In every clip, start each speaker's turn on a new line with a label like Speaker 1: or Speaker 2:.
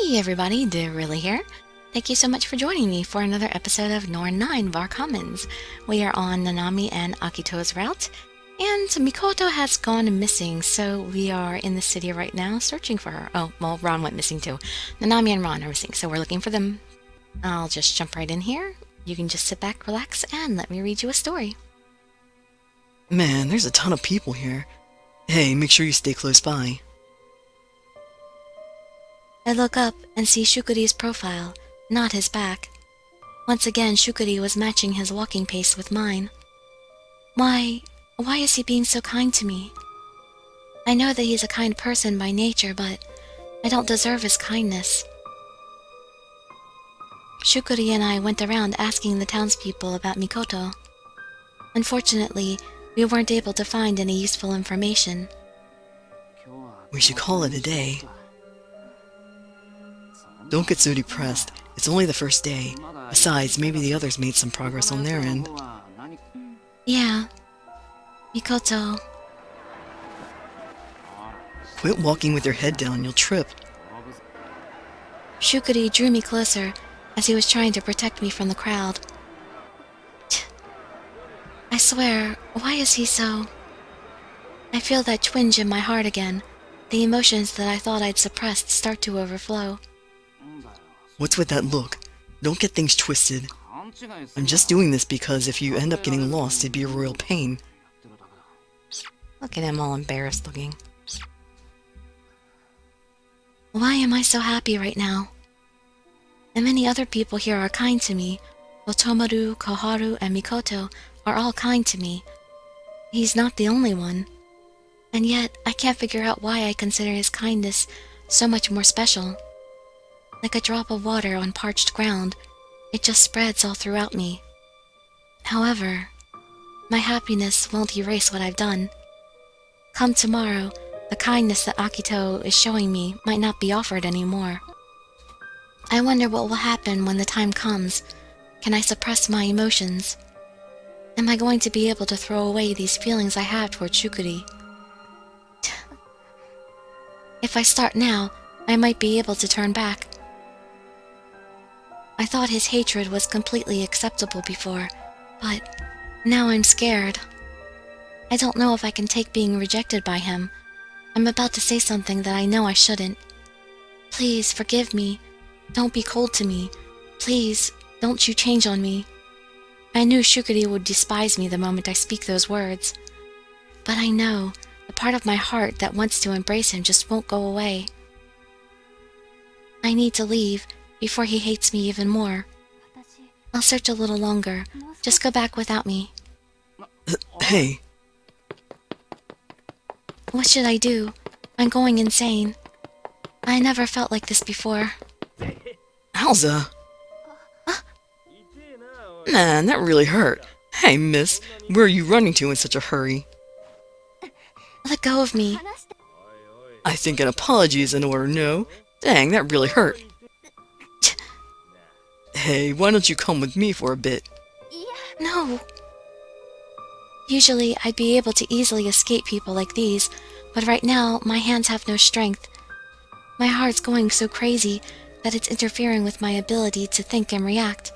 Speaker 1: Hey everybody, Dirili here. Thank you so much for joining me for another episode of Norn9 Bar Commons. We are on Nanami and Akito's route, and Mikoto has gone missing, so we are in the city right now searching for her. Oh, well, Ron went missing too. Nanami and Ron are missing, so we're looking for them. I'll just jump right in here. You can just sit back, relax, and let me read you a story.
Speaker 2: Man, there's a ton of people here. Hey, make sure you stay close by.
Speaker 1: I look up and see Shukuri's profile, not his back. Once again, Shukuri was matching his walking pace with mine. Why is he being so kind to me? I know that he's a kind person by nature, but I don't deserve his kindness. Shukuri and I went around asking the townspeople about Mikoto. Unfortunately, we weren't able to find any useful information.
Speaker 2: We should call it a day. Don't get so depressed. It's only the first day. Besides, maybe the others made some progress on their end.
Speaker 1: Yeah. Mikoto.
Speaker 2: Quit walking with your head down, you'll trip.
Speaker 1: Shukuri drew me closer as he was trying to protect me from the crowd. I swear, why is he so... I feel that twinge in my heart again. The emotions that I thought I'd suppressed start to overflow.
Speaker 2: What's with that look? Don't get things twisted. I'm just doing this because if you end up getting lost, it'd be a royal pain.
Speaker 1: Look at him all embarrassed looking. Why am I so happy right now? And many other people here are kind to me. Otomaru, Koharu, and Mikoto are all kind to me. He's not the only one. And yet, I can't figure out why I consider his kindness so much more special. Like a drop of water on parched ground, it just spreads all throughout me. However, my happiness won't erase what I've done. Come tomorrow, the kindness that Akito is showing me might not be offered anymore. I wonder what will happen when the time comes. Can I suppress my emotions? Am I going to be able to throw away these feelings I have toward Shukuri? If I start now, I might be able to turn back. I thought his hatred was completely acceptable before, but now I'm scared. I don't know if I can take being rejected by him. I'm about to say something that I know I shouldn't. Please forgive me. Don't be cold to me. Please, don't you change on me. I knew Shukuri would despise me the moment I speak those words. But I know, the part of my heart that wants to embrace him just won't go away. I need to leave before he hates me even more. I'll search a little longer. Just go back without me.
Speaker 2: Hey.
Speaker 1: What should I do? I'm going insane. I never felt like this before.
Speaker 2: Alza! Man, that really hurt. Hey, miss, where are you running to in such a hurry?
Speaker 1: Let go of me.
Speaker 2: I think an apology is in order, no? Dang, that really hurt. Hey, why don't you come with me for a bit?
Speaker 1: No. Usually, I'd be able to easily escape people like these, but right now, my hands have no strength. My heart's going so crazy that it's interfering with my ability to think and react.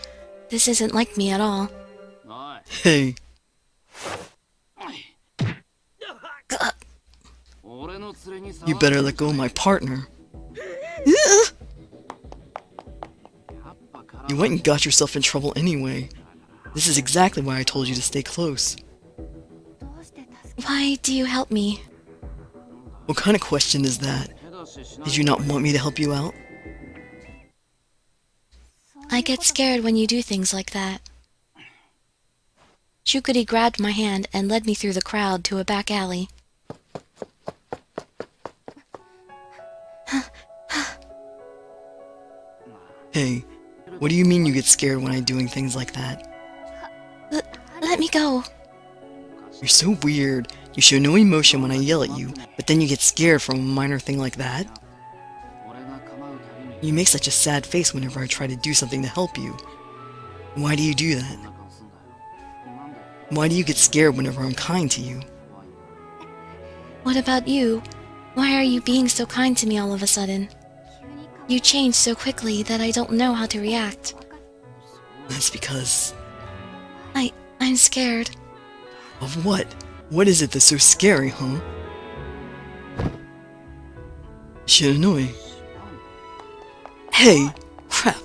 Speaker 1: This isn't like me at all.
Speaker 2: Hey. You better let go of my partner. You went and got yourself in trouble anyway. This is exactly why I told you to stay close.
Speaker 1: Why do you help me?
Speaker 2: What kind of question is that? Did you not want me to help you out?
Speaker 1: I get scared when you do things like that. Shukuri grabbed my hand and led me through the crowd to a back alley.
Speaker 2: Hey, what do you mean you get scared when I'm doing things like that?
Speaker 1: Let me go.
Speaker 2: You're so weird. You show no emotion when I yell at you, but then you get scared from a minor thing like that? You make such a sad face whenever I try to do something to help you. Why do you do that? Why do you get scared whenever I'm kind to you?
Speaker 1: What about you? Why are you being so kind to me all of a sudden? You change so quickly that I don't know how to react.
Speaker 2: That's because...
Speaker 1: I'm scared.
Speaker 2: Of what? What is it that's so scary, huh? Shiranui. Hey! Crap!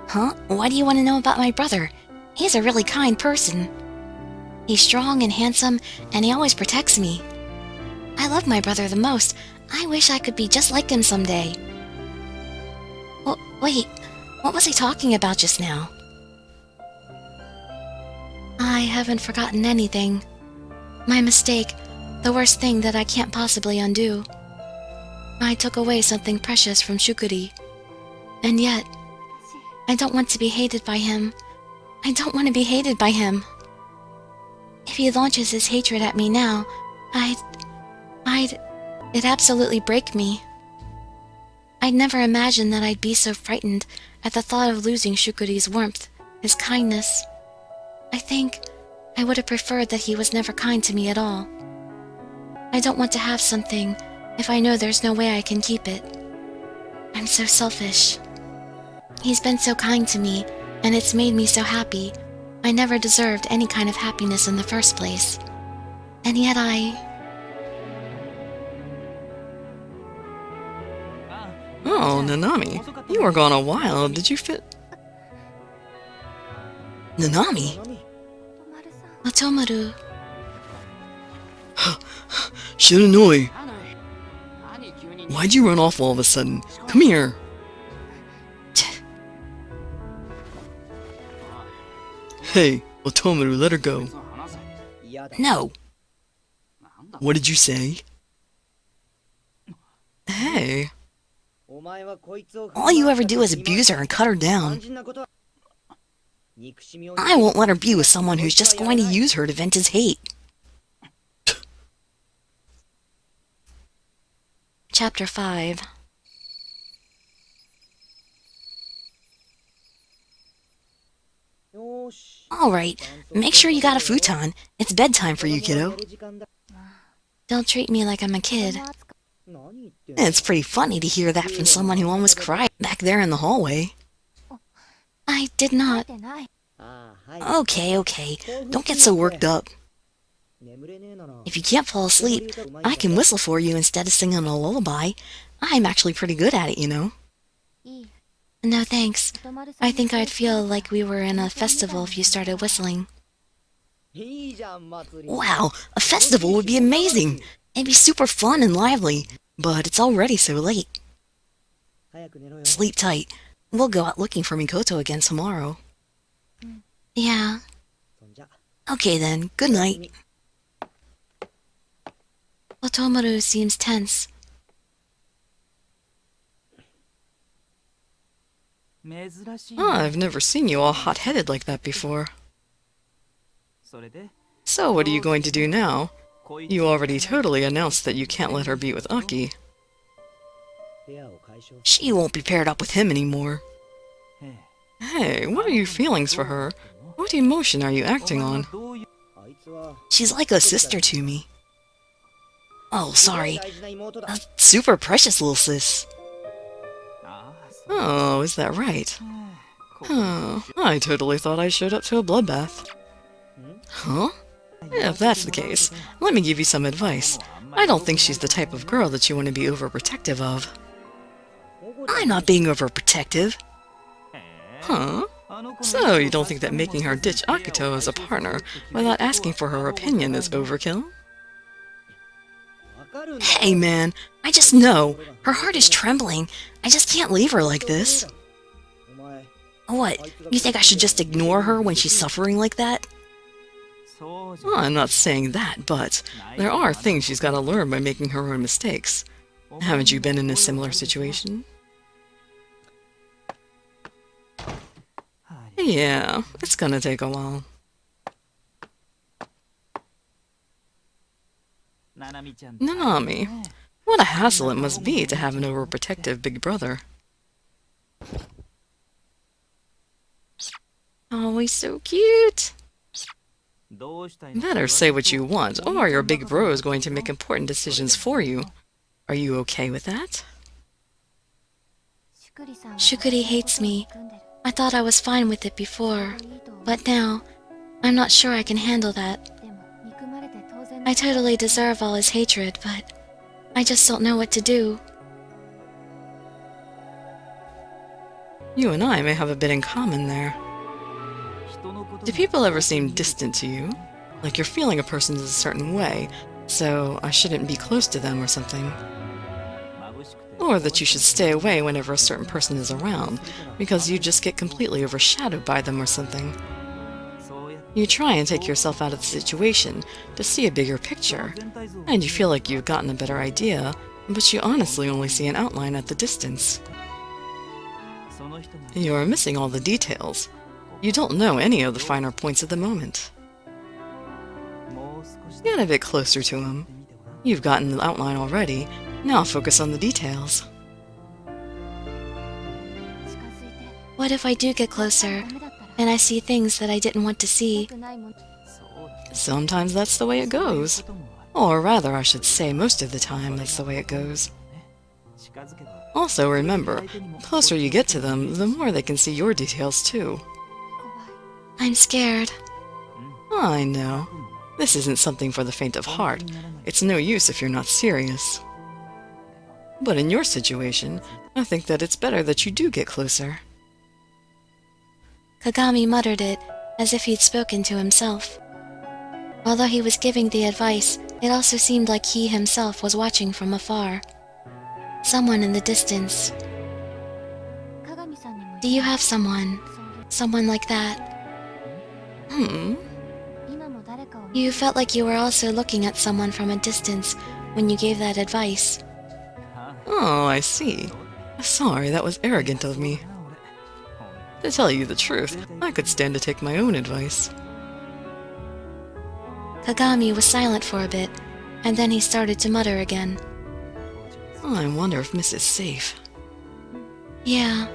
Speaker 1: Huh? Why do you want to know about my brother? He's a really kind person. He's strong and handsome, and he always protects me. I love my brother the most. I wish I could be just like him someday. Wait, what was he talking about just now? I haven't forgotten anything. My mistake, the worst thing that I can't possibly undo. I took away something precious from Shukuri. And yet, I don't want to be hated by him. I don't want to be hated by him. If he launches his hatred at me now, it'd absolutely break me. I'd never imagined that I'd be so frightened at the thought of losing Shukuri's warmth, his kindness. I think I would have preferred that he was never kind to me at all. I don't want to have something if I know there's no way I can keep it. I'm so selfish. He's been so kind to me, and it's made me so happy. I never deserved any kind of happiness in the first place. And yet
Speaker 2: Oh, Nanami. You were gone a while. Did you fit... Nanami?
Speaker 1: Otomaru.
Speaker 2: Shiranui! Why'd you run off all of a sudden? Come here! Hey, Otomaru, let her go.
Speaker 1: No.
Speaker 2: What did you say? Hey.
Speaker 1: All you ever do is abuse her and cut her down. I won't let her be with someone who's just going to use her to vent his hate. Chapter 5. Alright, make sure you got a futon. It's bedtime for you, kiddo. Don't treat me like I'm a kid. It's pretty funny to hear that from someone who almost cried back there in the hallway. I did not. Okay. Don't get so worked up. If you can't fall asleep, I can whistle for you instead of singing a lullaby. I'm actually pretty good at it, you know. No thanks. I think I'd feel like we were in a festival if you started whistling. Wow, a festival would be amazing! It'd be super fun and lively, but it's already so late. Sleep tight. We'll go out looking for Mikoto again tomorrow. Yeah. Okay then, good night. Otomaru seems tense.
Speaker 2: Oh, I've never seen you all hot-headed like that before. So what are you going to do now? You already totally announced that you can't let her be with Aki.
Speaker 1: She won't be paired up with him anymore.
Speaker 2: Hey, what are your feelings for her? What emotion are you acting on?
Speaker 1: She's like a sister to me. Oh, sorry. A super precious little sis.
Speaker 2: Oh, is that right? Oh, I totally thought I showed up to a bloodbath. Huh? If that's the case, let me give you some advice. I don't think she's the type of girl that you want to be overprotective of.
Speaker 1: I'm not being overprotective.
Speaker 2: Huh? So, you don't think that making her ditch Akito as a partner without asking for her opinion is overkill?
Speaker 1: Hey man, I just know. Her heart is trembling. I just can't leave her like this. What? You think I should just ignore her when she's suffering like that?
Speaker 2: Well, I'm not saying that, but there are things she's got to learn by making her own mistakes. Haven't you been in a similar situation? Yeah, it's gonna take a while. Nanami, what a hassle it must be to have an overprotective big brother. Oh, he's so cute. Better say what you want, or your big bro is going to make important decisions for you. Are you okay with that?
Speaker 1: Shukuri hates me. I thought I was fine with it before, but now, I'm not sure I can handle that. I totally deserve all his hatred, but I just don't know what to do.
Speaker 2: You and I may have a bit in common there. Do people ever seem distant to you? Like you're feeling a person is a certain way, so I shouldn't be close to them or something? Or that you should stay away whenever a certain person is around, because you just get completely overshadowed by them or something. You try and take yourself out of the situation to see a bigger picture, and you feel like you've gotten a better idea, but you honestly only see an outline at the distance. You are missing all the details. You don't know any of the finer points at the moment. Get a bit closer to him. You've gotten the outline already, now focus on the details.
Speaker 1: What if I do get closer, and I see things that I didn't want to see?
Speaker 2: Sometimes that's the way it goes. Or rather, I should say most of the time that's the way it goes. Also remember, the closer you get to them, the more they can see your details too.
Speaker 1: I'm scared.
Speaker 2: I know. This isn't something for the faint of heart. It's no use if you're not serious. But in your situation, I think that it's better that you do get closer.
Speaker 1: Kagami muttered it, as if he'd spoken to himself. Although he was giving the advice, it also seemed like he himself was watching from afar. Someone in the distance. Do you have someone like that? You felt like you were also looking at someone from a distance when you gave that advice.
Speaker 2: Oh, I see. Sorry, that was arrogant of me. To tell you the truth, I could stand to take my own advice.
Speaker 1: Kagami was silent for a bit, and then he started to mutter again.
Speaker 2: I wonder if Miss is safe.
Speaker 1: Yeah.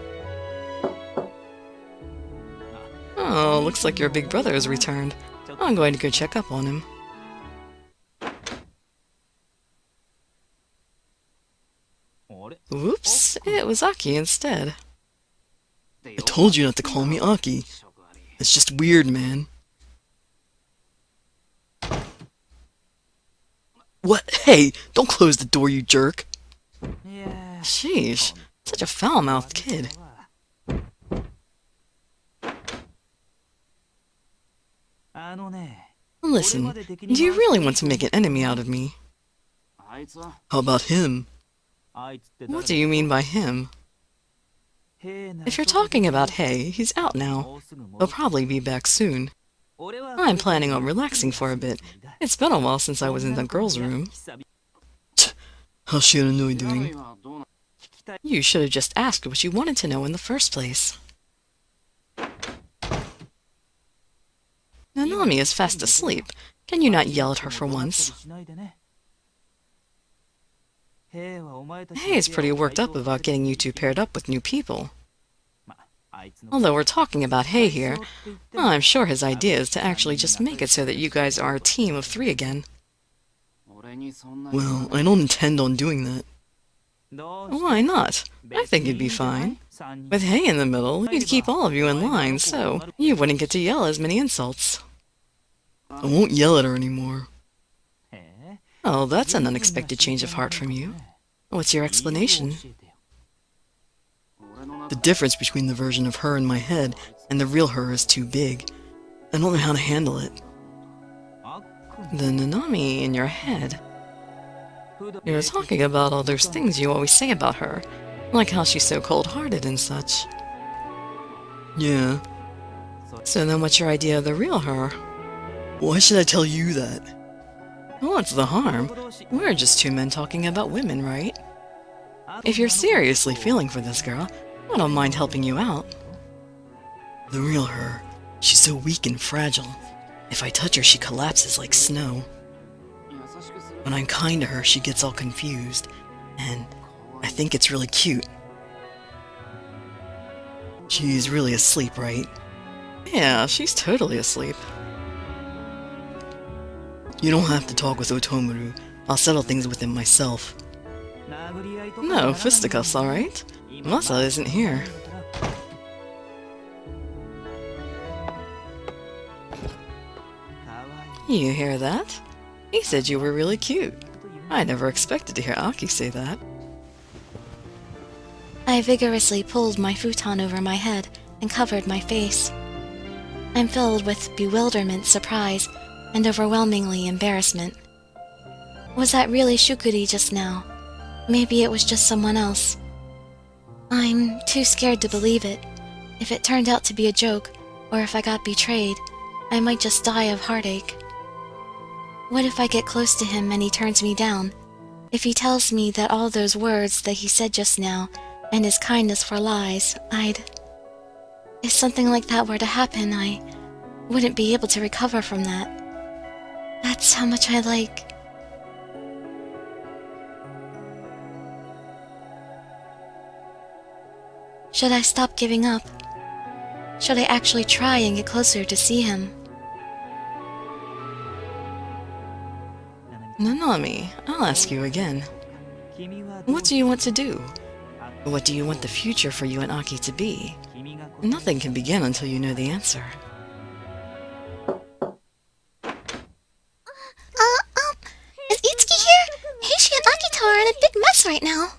Speaker 2: Oh, looks like your big brother has returned. I'm going to go check up on him. Whoops, it was Aki instead. I told you not to call me Aki. It's just weird, man. What? Hey, don't close the door, you jerk. Sheesh, such a foul-mouthed kid. Listen, do you really want to make an enemy out of me? How about him? What do you mean by him? If you're talking about Hey, he's out now. He'll probably be back soon. I'm planning on relaxing for a bit. It's been a while since I was in the girls' room. How's Shiranui doing? You should have just asked what you wanted to know in the first place. Nanami is fast asleep. Can you not yell at her for once? Hey is pretty worked up about getting you two paired up with new people. Although we're talking about Hey here, I'm sure his idea is to actually just make it so that you guys are a team of 3 again. Well, I don't intend on doing that. Why not? I think it'd be fine. With Hey in the middle, you'd keep all of you in line, so you wouldn't get to yell as many insults. I won't yell at her anymore. Oh, that's an unexpected change of heart from you. What's your explanation? The difference between the version of her in my head and the real her is too big. I don't know how to handle it. The Nanami in your head. You're talking about all those things you always say about her, like how she's so cold-hearted and such. Yeah. So then what's your idea of the real her? Why should I tell you that? What's the harm? We're just 2 men talking about women, right? If you're seriously feeling for this girl, I don't mind helping you out. The real her. She's so weak and fragile. If I touch her, she collapses like snow. When I'm kind to her, she gets all confused, and I think it's really cute. She's really asleep, right? Yeah, she's totally asleep. You don't have to talk with Otomaru. I'll settle things with him myself. No, fisticuffs, alright? Masa isn't here. You hear that? He said you were really cute. I never expected to hear Aki say that.
Speaker 1: I vigorously pulled my futon over my head and covered my face. I'm filled with bewilderment, surprise, and overwhelmingly embarrassment. Was that really Shukuri just now? Maybe it was just someone else. I'm too scared to believe it. If it turned out to be a joke, or if I got betrayed, I might just die of heartache. What if I get close to him and he turns me down? If he tells me that all those words that he said just now and his kindness were lies, If something like that were to happen, I wouldn't be able to recover from that. That's how much I like... Should I stop giving up? Should I actually try and get closer to see him?
Speaker 2: Nanami, I'll ask you again. What do you want to do? What do you want the future for you and Aki to be? Nothing can begin until you know the answer.
Speaker 1: Is Itsuki here? Heishi and Akito are in a big mess right now.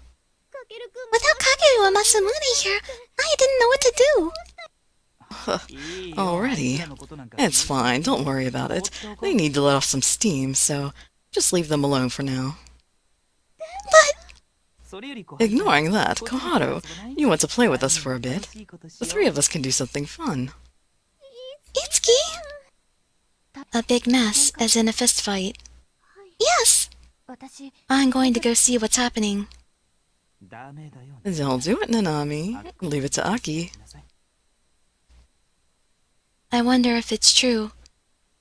Speaker 1: Without Kageru and Masamune here, I didn't know what to do.
Speaker 2: Already? It's fine, don't worry about it. They need to let off some steam, so just leave them alone for now.
Speaker 1: But...
Speaker 2: Ignoring that, Koharu, you want to play with us for a bit? The three of us can do something fun.
Speaker 1: Itsuki? A big mess, as in a fist fight. Yes! I'm going to go see what's happening.
Speaker 2: Don't do it, Nanami. Leave it to Aki.
Speaker 1: I wonder if it's true.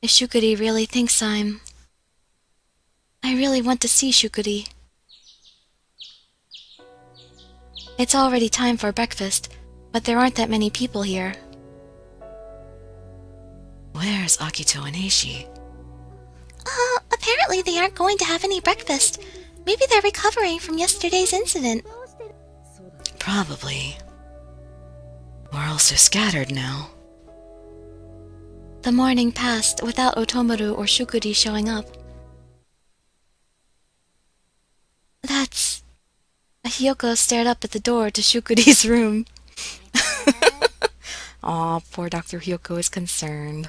Speaker 1: If Shukuri really thinks I really want to see Shukuri. It's already time for breakfast, but there aren't that many people here.
Speaker 2: Where's Akito and Heishi?
Speaker 1: Apparently they aren't going to have any breakfast. Maybe they're recovering from yesterday's incident.
Speaker 2: Probably. We're all so scattered now.
Speaker 1: The morning passed without Otomaru or Shukuri showing up. That's... Hiyoko stared up at the door to Shukuri's room. Aw, poor Dr. Hiyoko is concerned.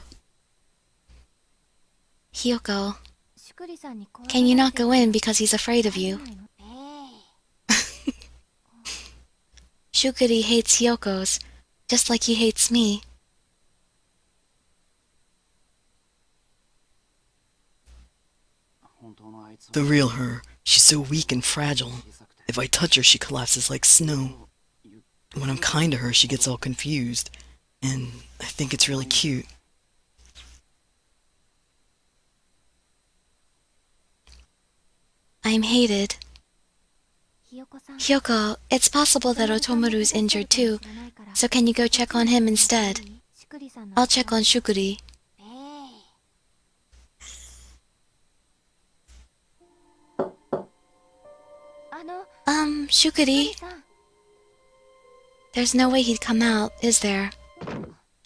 Speaker 1: Hiyoko, can you not go in because he's afraid of you? Shukuri hates Hiyoko's, just like he hates me.
Speaker 2: The real her. She's so weak and fragile. If I touch her, she collapses like snow. When I'm kind to her, she gets all confused. And I think it's really cute.
Speaker 1: I'm hated. Hiyoko, it's possible that Otomaru's injured too, so can you go check on him instead? I'll check on Shukuri. Shukuri? There's no way he'd come out, is there?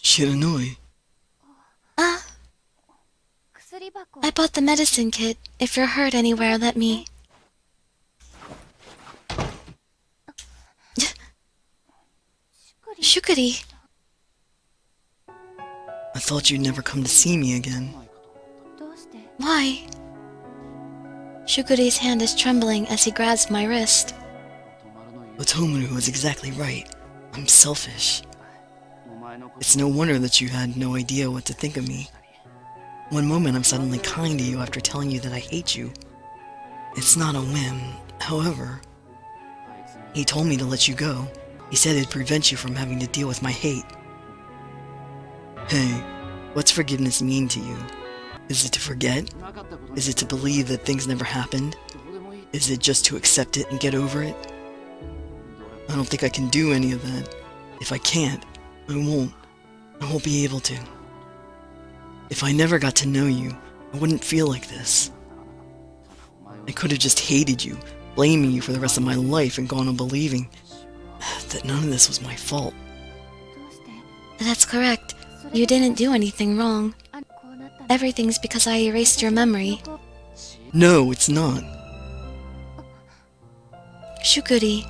Speaker 2: Shiranui.
Speaker 1: I bought the medicine kit. If you're hurt anywhere, let me... Shukuri!
Speaker 2: I thought you'd never come to see me again.
Speaker 1: Why? Shukuri's hand is trembling as he grabs my wrist.
Speaker 2: Otomaru was exactly right. I'm selfish. It's no wonder that you had no idea what to think of me. One moment I'm suddenly kind to you after telling you that I hate you. It's not a whim, however. He told me to let you go. He said it'd prevent you from having to deal with my hate. Hey, what's forgiveness mean to you? Is it to forget? Is it to believe that things never happened? Is it just to accept it and get over it? I don't think I can do any of that. If I can't, I won't. I won't be able to. If I never got to know you, I wouldn't feel like this. I could have just hated you, blaming you for the rest of my life and gone on believing that none of this was my fault.
Speaker 1: That's correct. You didn't do anything wrong. Everything's because I erased your memory.
Speaker 2: No, it's not.
Speaker 1: Shukuri.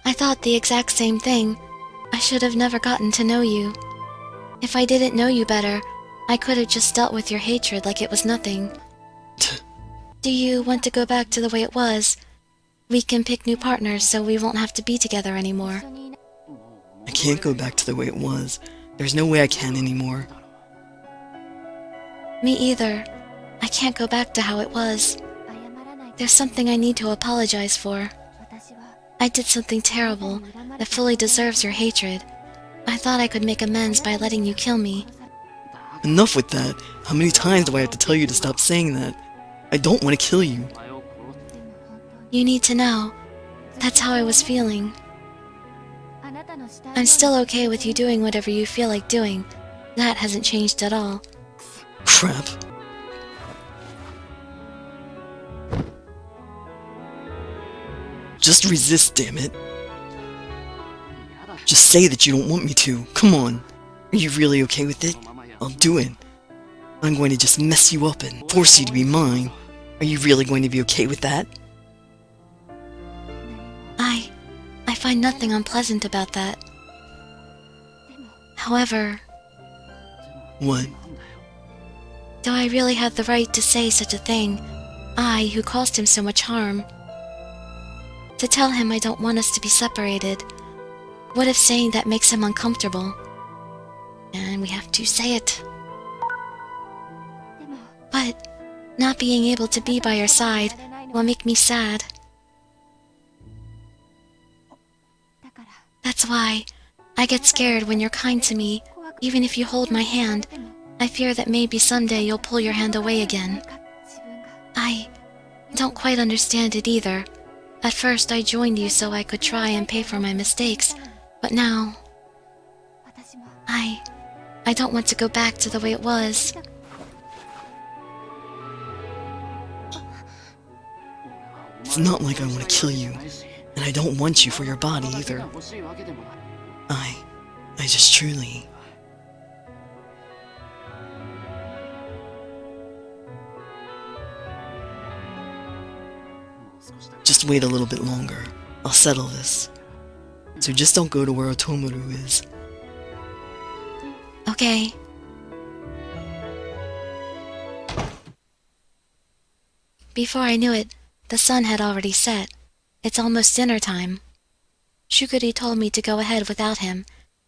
Speaker 1: I thought the exact same thing. I should have never gotten to know you. If I didn't know you better, I could have just dealt with your hatred like it was nothing. Do you want to go back to the way it was? We can pick new partners so we won't have to be together anymore.
Speaker 2: I can't go back to the way it was. There's no way I can anymore.
Speaker 1: Me either. I can't go back to how it was. There's something I need to apologize for. I did something terrible that fully deserves your hatred. I thought I could make amends by letting you kill me.
Speaker 2: Enough with that. How many times do I have to tell you to stop saying that? I don't want to kill you.
Speaker 1: You need to know. That's how I was feeling. I'm still okay with you doing whatever you feel like doing. That hasn't changed at all.
Speaker 2: Crap. Just resist, damn it. Just say that you don't want me to. Come on. Are you really okay with it? I'll do it. I'm going to just mess you up and force you to be mine. Are you really going to be okay with that?
Speaker 1: I find nothing unpleasant about that. However...
Speaker 2: What?
Speaker 1: Do I really have the right to say such a thing? I, who caused him so much harm. To tell him I don't want us to be separated. What if saying that makes him uncomfortable? And we have to say it. But not being able to be by your side will make me sad. That's why I get scared when you're kind to me. Even if you hold my hand, I fear that maybe someday you'll pull your hand away again. I don't quite understand it either. At first I joined you so I could try and pay for my mistakes, but now... I don't want to go back to the way it was.
Speaker 2: It's not like I want to kill you, and I don't want you for your body either. I just truly... Just wait a little bit longer. I'll settle this. So just don't go to where Otomaru is.
Speaker 1: Okay. Before I knew it, the sun had already set. It's almost dinner time. Shukuri told me to go ahead without him,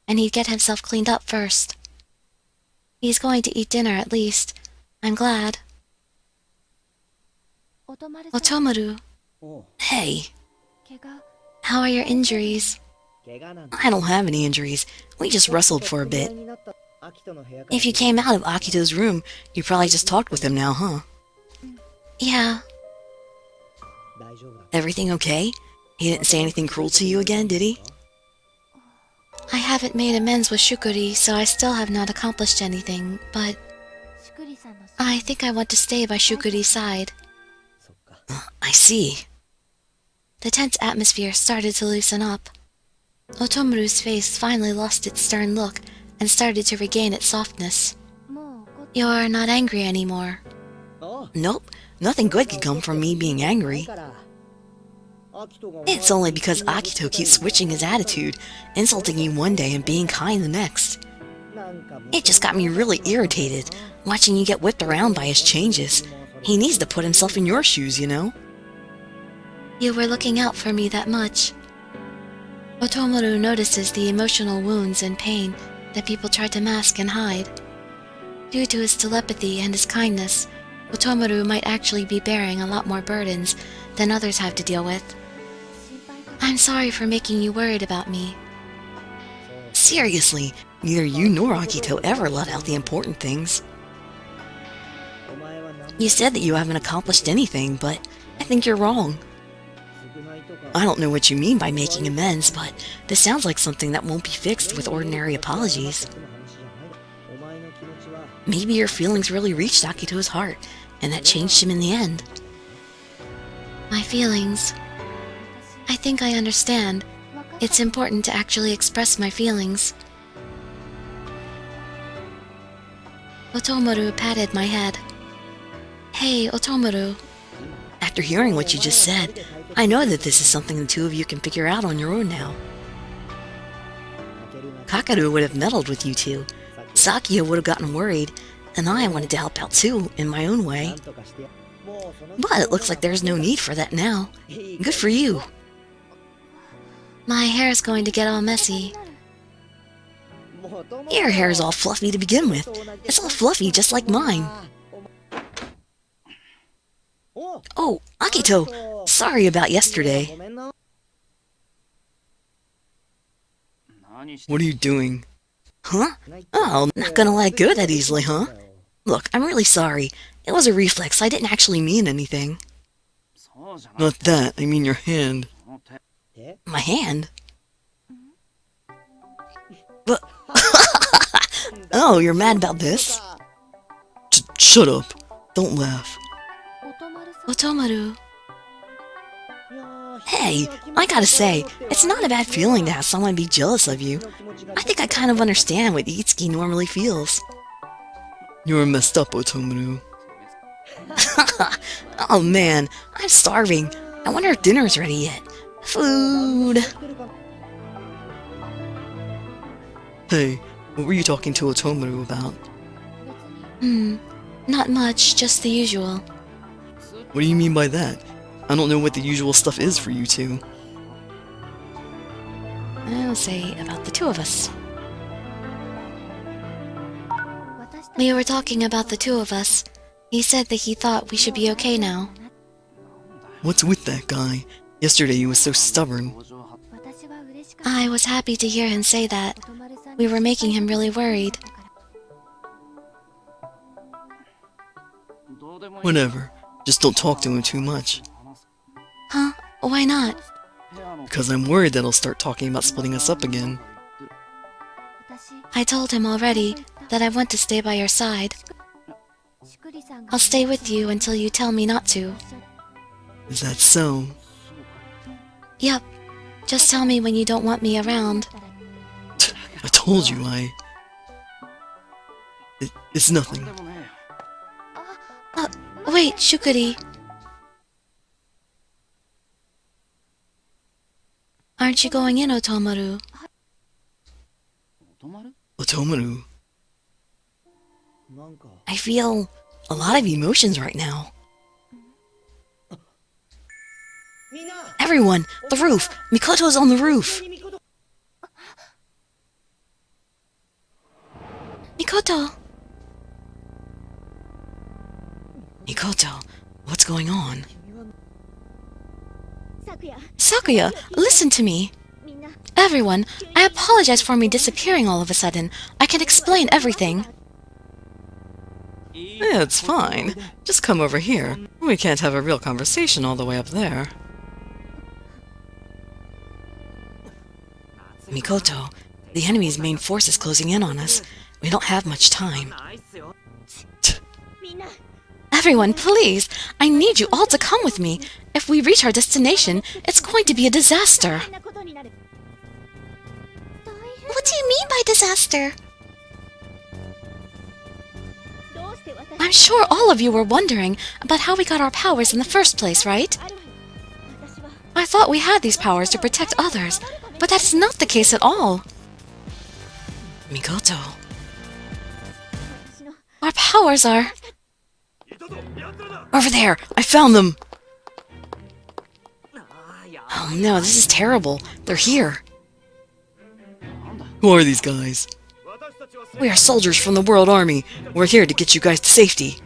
Speaker 1: and he'd get himself cleaned up first. He's going to eat dinner at least. I'm glad. Otomaru.
Speaker 2: Hey!
Speaker 1: How are your injuries?
Speaker 2: I don't have any injuries. We just wrestled for a bit. If you came out of Akito's room, you probably just talked with him now, huh?
Speaker 1: Yeah.
Speaker 2: Everything okay? He didn't say anything cruel to you again, did he?
Speaker 1: I haven't made amends with Shukuri, so I still have not accomplished anything, but... I think I want to stay by Shukuri's side.
Speaker 2: I see.
Speaker 1: The tense atmosphere started to loosen up. Otomaru's face finally lost its stern look and started to regain its softness. You're not angry anymore.
Speaker 2: Nope, nothing good could come from me being angry. It's only because Akito keeps switching his attitude, insulting you one day and being kind the next. It just got me really irritated, watching you get whipped around by his changes. He needs to put himself in your shoes, you know?
Speaker 1: You were looking out for me that much. Otomaru notices the emotional wounds and pain that people try to mask and hide. Due to his telepathy and his kindness, Otomaru might actually be bearing a lot more burdens than others have to deal with. I'm sorry for making you worried about me.
Speaker 2: Seriously, neither you nor Akito ever let out the important things. You said that you haven't accomplished anything, but I think you're wrong. I don't know what you mean by making amends, but this sounds like something that won't be fixed with ordinary apologies.
Speaker 1: Maybe your feelings really reached Akito's heart, and that changed him in the end. My feelings. I think I understand. It's important to actually express my feelings. Otomaru patted my head. Hey, Otomaru. After hearing what you just said, I know that this is something the two of you can figure out on your own now. Kakaru would have meddled with you two. Sakia would have gotten worried, and I wanted to help out too, in my own way. But it looks like there's no need for that now. Good for you. My hair is going to get all messy. Your hair is all fluffy to begin with. It's all fluffy just like mine. Oh, Akito! Sorry about yesterday.
Speaker 2: What are you doing?
Speaker 1: Huh? Oh, not gonna let go that easily, huh? Look, I'm really sorry. It was a reflex. I didn't actually mean anything.
Speaker 2: Not that, I mean your hand.
Speaker 1: My hand? But oh, you're mad about this?
Speaker 2: Shut up. Don't laugh.
Speaker 1: Otomaru. Hey, I gotta say, it's not a bad feeling to have someone be jealous of you. I think I kind of understand what Itsuki normally feels.
Speaker 2: You're messed up, Otomaru.
Speaker 1: Oh man, I'm starving. I wonder if dinner's ready yet. Food.
Speaker 2: Hey, what were you talking to Otomaru about?
Speaker 1: Not much, just the usual.
Speaker 2: What do you mean by that? I don't know what the usual stuff is for you two.
Speaker 1: I'll say about the two of us. We were talking about the two of us. He said that he thought we should be okay now.
Speaker 2: What's with that guy? Yesterday he was so stubborn.
Speaker 1: I was happy to hear him say that. We were making him really worried.
Speaker 2: Whatever. Just don't talk to him too much.
Speaker 1: Huh? Why not?
Speaker 2: Because I'm worried that he'll start talking about splitting us up again.
Speaker 1: I told him already that I want to stay by your side. I'll stay with you until you tell me not to.
Speaker 2: Is that so?
Speaker 1: Yep. Just tell me when you don't want me around.
Speaker 2: I told you It's nothing.
Speaker 1: Wait, Shukuri. Aren't you going in, Otomaru?
Speaker 2: Otomaru?
Speaker 1: I feel a lot of emotions right now. Everyone, the roof! Mikoto's on the roof! Mikoto! Mikoto, what's going on? Sakuya, listen to me! Everyone, I apologize for me disappearing all of a sudden. I can explain everything.
Speaker 2: Yeah, it's fine. Just come over here. We can't have a real conversation all the way up there.
Speaker 1: Mikoto, the enemy's main force is closing in on us. We don't have much time. Everyone, please! I need you all to come with me. If we reach our destination, it's going to be a disaster. What do you mean by disaster? I'm sure all of you were wondering about how we got our powers in the first place, right? I thought we had these powers to protect others, but that is not the case at all. Mikoto. Our powers are...
Speaker 2: Over there! I found them!
Speaker 1: Oh no, this is terrible. They're here.
Speaker 2: Who are these guys?
Speaker 1: We are soldiers from the World Army.
Speaker 2: We're here to get you guys to safety.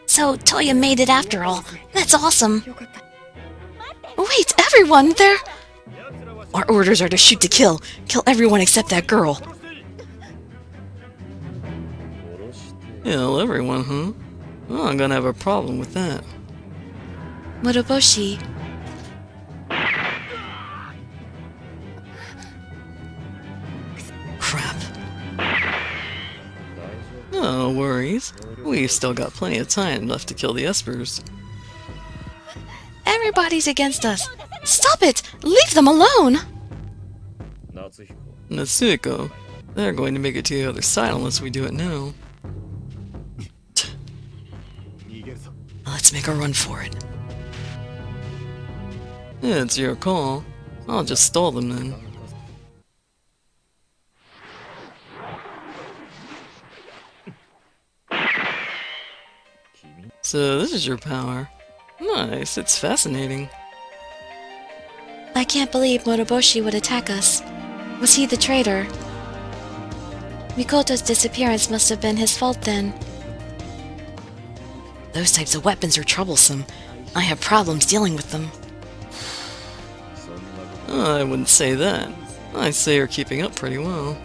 Speaker 1: So, Toya made it after all. That's awesome. Wait, everyone, they're...
Speaker 2: Our orders are to shoot to kill. Kill everyone except that girl. Kill everyone, huh? Oh, I'm gonna have a problem with that.
Speaker 1: Moroboshi.
Speaker 2: Crap. No worries. We've still got plenty of time left to kill the espers.
Speaker 1: Everybody's against us. Stop it! Leave them alone!
Speaker 2: Natsuko, they're going to make it to the other side unless we do it now.
Speaker 1: Let's make a run for it.
Speaker 2: It's your call. I'll just stall them then. So this is your power. Nice, it's fascinating.
Speaker 1: I can't believe Moroboshi would attack us. Was he the traitor? Mikoto's disappearance must have been his fault then. Those types of weapons are troublesome. I have problems dealing with them.
Speaker 2: I wouldn't say that. I'd say you're keeping up pretty well.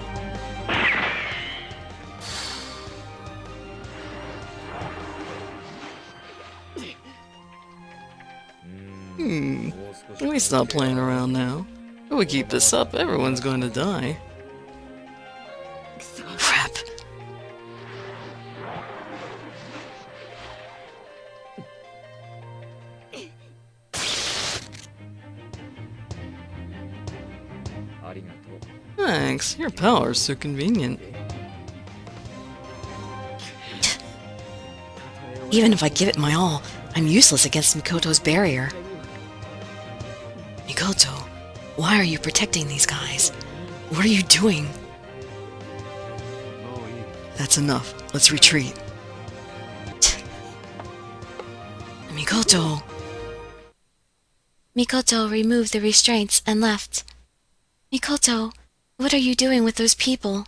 Speaker 2: Can we stop playing around now? If we keep this up, everyone's going to die.
Speaker 1: Crap.
Speaker 2: Thanks, your power's so convenient.
Speaker 1: Even if I give it my all, I'm useless against Mikoto's barrier. Mikoto, why are you protecting these guys? What are you doing?
Speaker 2: That's enough. Let's retreat.
Speaker 1: Mikoto! Mikoto removed the restraints and left. Mikoto, what are you doing with those people?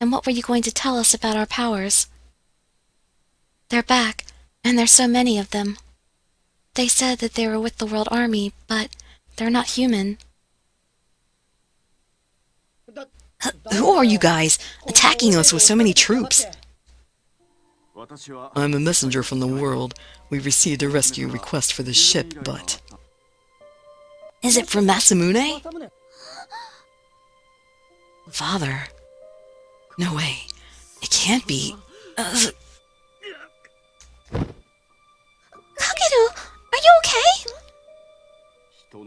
Speaker 1: And what were you going to tell us about our powers? They're back, and there's so many of them. They said that they were with the World Army, but they're not human. Who are you guys, attacking us with so many troops?
Speaker 2: I'm a messenger from the world. We received a rescue request for this ship, but...
Speaker 1: Is it from Masamune? Father? No way. It can't be. Kakeru, are you okay?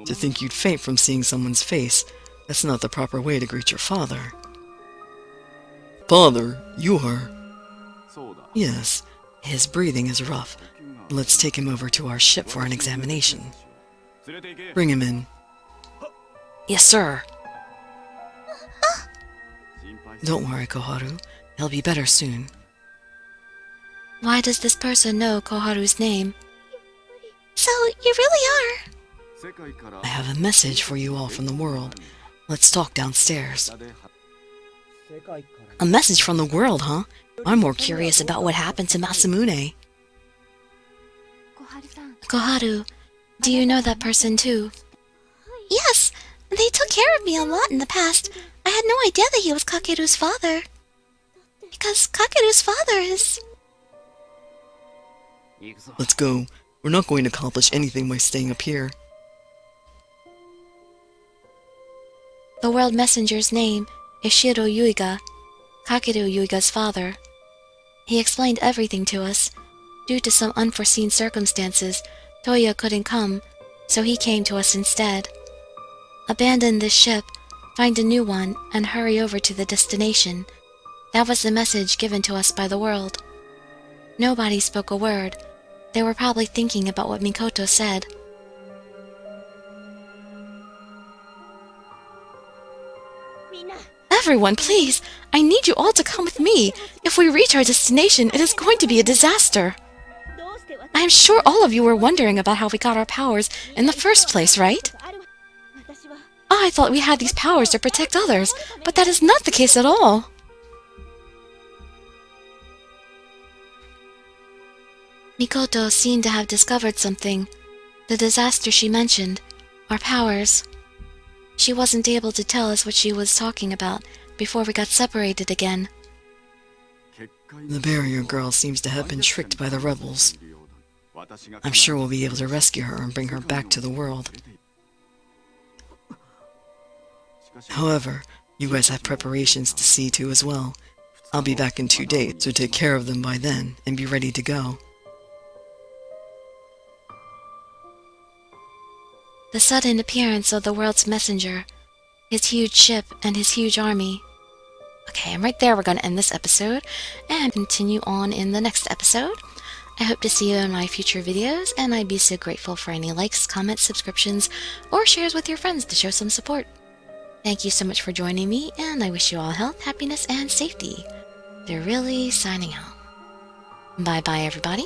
Speaker 2: To think you'd faint from seeing someone's face, that's not the proper way to greet your father. Father, you are... Yes, his breathing is rough. Let's take him over to our ship for an examination. Bring him in.
Speaker 1: Yes, sir.
Speaker 2: Don't worry, Koharu. He'll be better soon.
Speaker 1: Why does this person know Koharu's name? So, you really are?
Speaker 2: I have a message for you all from the world. Let's talk downstairs.
Speaker 1: A message from the world, huh? I'm more curious about what happened to Masamune. Koharu, do you know that person too? Yes, they took care of me a lot in the past. I had no idea that he was Kakeru's father. Because Kakeru's father is...
Speaker 2: Let's go. We're not going to accomplish anything by staying up here.
Speaker 1: The World Messenger's name is Shiro Yuiga, Kakeru Yuiga's father. He explained everything to us. Due to some unforeseen circumstances, Toya couldn't come, so he came to us instead. Abandon this ship, find a new one, and hurry over to the destination. That was the message given to us by the world. Nobody spoke a word. They were probably thinking about what Mikoto said. Everyone, please! I need you all to come with me! If we reach our destination, it is going to be a disaster! I am sure all of you were wondering about how we got our powers in the first place, right? I thought we had these powers to protect others, but that is not the case at all! Mikoto seemed to have discovered something. The disaster she mentioned. Our powers. She wasn't able to tell us what she was talking about before we got separated again.
Speaker 2: The barrier girl seems to have been tricked by the rebels. I'm sure we'll be able to rescue her and bring her back to the world. However, you guys have preparations to see to as well. I'll be back in 2 days, so take care of them by then, and be ready to go.
Speaker 1: The sudden appearance of the world's messenger, his huge ship, and his huge army. Okay, and right there we're going to end this episode, and continue on in the next episode. I hope to see you in my future videos, and I'd be so grateful for any likes, comments, subscriptions, or shares with your friends to show some support. Thank you so much for joining me, and I wish you all health, happiness, and safety. Dirili signing out. Bye-bye, everybody.